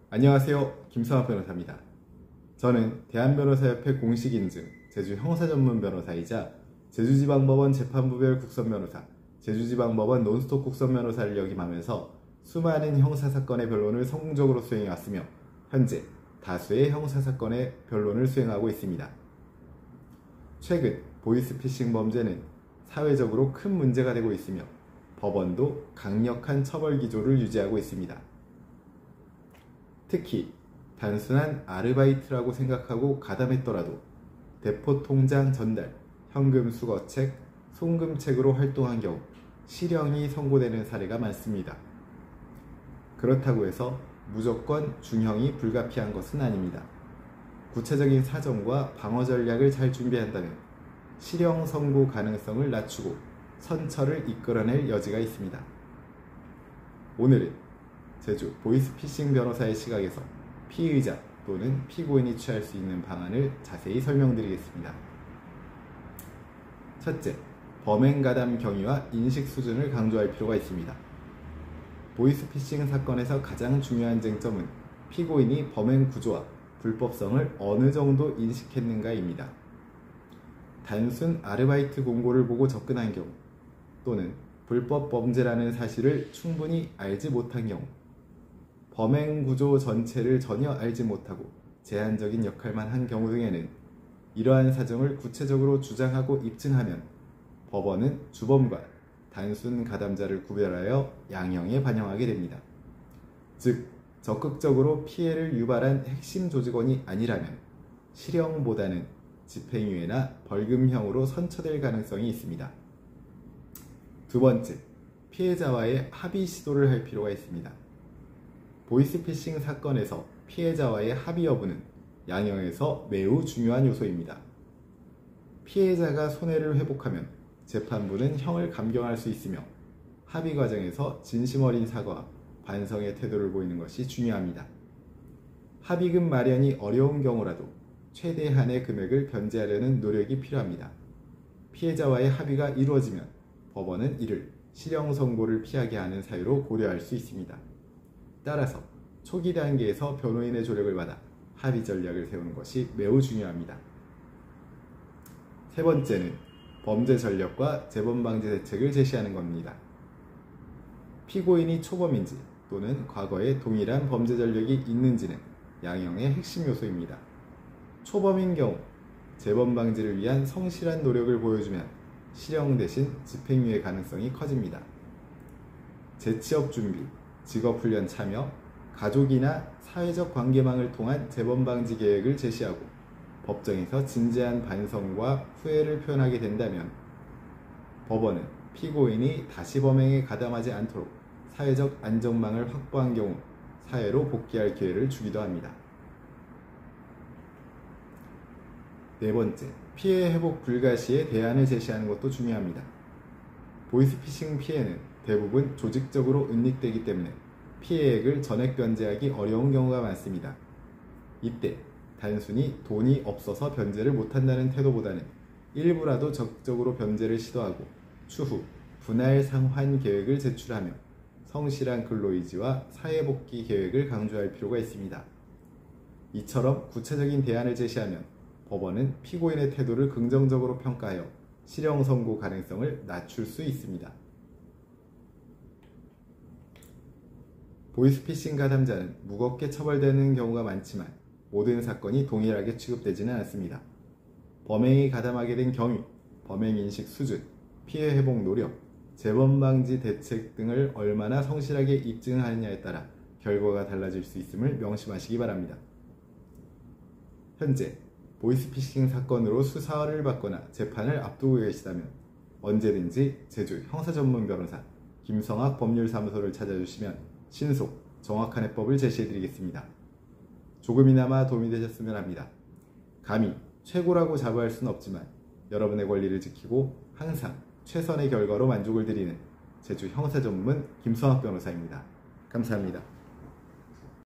안녕하세요. 김성학 변호사입니다. 저는 대한변호사협회 공식인증 제주 형사전문 변호사이자 제주지방법원 재판부별 국선변호사, 제주지방법원 논스톱 국선변호사를 역임하면서 수많은 형사사건의 변론을 성공적으로 수행해왔으며 현재 다수의 형사사건의 변론을 수행하고 있습니다. 최근 보이스피싱 범죄는 사회적으로 큰 문제가 되고 있으며 법원도 강력한 처벌 기조를 유지하고 있습니다. 특히 단순한 아르바이트라고 생각하고 가담했더라도 대포통장 전달, 현금 수거책, 송금책으로 활동한 경우 실형이 선고되는 사례가 많습니다. 그렇다고 해서 무조건 중형이 불가피한 것은 아닙니다. 구체적인 사정과 방어 전략을 잘 준비한다면 실형 선고 가능성을 낮추고 선처를 이끌어낼 여지가 있습니다. 오늘은 제주 보이스피싱 변호사의 시각에서 피의자 또는 피고인이 취할 수 있는 방안을 자세히 설명드리겠습니다. 첫째, 범행가담 경위와 인식 수준을 강조할 필요가 있습니다. 보이스피싱 사건에서 가장 중요한 쟁점은 피고인이 범행 구조와 불법성을 어느 정도 인식했는가입니다. 단순 아르바이트 공고를 보고 접근한 경우 또는 불법 범죄라는 사실을 충분히 알지 못한 경우, 범행 구조 전체를 전혀 알지 못하고 제한적인 역할만 한 경우 등에는 이러한 사정을 구체적으로 주장하고 입증하면 법원은 주범과 단순 가담자를 구별하여 양형에 반영하게 됩니다. 즉, 적극적으로 피해를 유발한 핵심 조직원이 아니라면 실형보다는 집행유예나 벌금형으로 선처될 가능성이 있습니다. 두 번째, 피해자와의 합의 시도를 할 필요가 있습니다. 보이스피싱 사건에서 피해자와의 합의 여부는 양형에서 매우 중요한 요소입니다. 피해자가 손해를 회복하면 재판부는 형을 감경할 수 있으며 합의 과정에서 진심 어린 사과와 반성의 태도를 보이는 것이 중요합니다. 합의금 마련이 어려운 경우라도 최대한의 금액을 변제하려는 노력이 필요합니다. 피해자와의 합의가 이루어지면 법원은 이를 실형 선고를 피하게 하는 사유로 고려할 수 있습니다. 따라서 초기 단계에서 변호인의 조력을 받아 합의 전략을 세우는 것이 매우 중요합니다. 세 번째는 범죄 전력과 재범 방지 대책을 제시하는 겁니다. 피고인이 초범인지 또는 과거에 동일한 범죄 전력이 있는지는 양형의 핵심 요소입니다. 초범인 경우 재범 방지를 위한 성실한 노력을 보여주면 실형 대신 집행유예 가능성이 커집니다. 재취업 준비, 직업훈련 참여, 가족이나 사회적 관계망을 통한 재범 방지 계획을 제시하고 법정에서 진지한 반성과 후회를 표현하게 된다면 법원은 피고인이 다시 범행에 가담하지 않도록 사회적 안전망을 확보한 경우 사회로 복귀할 기회를 주기도 합니다. 네 번째, 피해 회복 불가 시에 대안을 제시하는 것도 중요합니다. 보이스피싱 피해는 대부분 조직적으로 은닉되기 때문에 피해액을 전액 변제하기 어려운 경우가 많습니다. 이때 단순히 돈이 없어서 변제를 못한다는 태도보다는 일부라도 적극적으로 변제를 시도하고 추후 분할 상환 계획을 제출하며 성실한 근로의지와 사회복귀 계획을 강조할 필요가 있습니다. 이처럼 구체적인 대안을 제시하면 법원은 피고인의 태도를 긍정적으로 평가하여 실형 선고 가능성을 낮출 수 있습니다. 보이스피싱 가담자는 무겁게 처벌되는 경우가 많지만 모든 사건이 동일하게 취급되지는 않습니다. 범행이 가담하게 된 경위, 범행인식 수준, 피해 회복 노력, 재범 방지 대책 등을 얼마나 성실하게 입증하느냐에 따라 결과가 달라질 수 있음을 명심하시기 바랍니다. 현재 보이스피싱 사건으로 수사를 받거나 재판을 앞두고 계시다면 언제든지 제주 형사전문 변호사 김성학 법률사무소를 찾아주시면 신속, 정확한 해법을 제시해드리겠습니다. 조금이나마 도움이 되셨으면 합니다. 감히 최고라고 자부할 수는 없지만 여러분의 권리를 지키고 항상 최선의 결과로 만족을 드리는 제주 형사전문 김성학 변호사입니다. 감사합니다.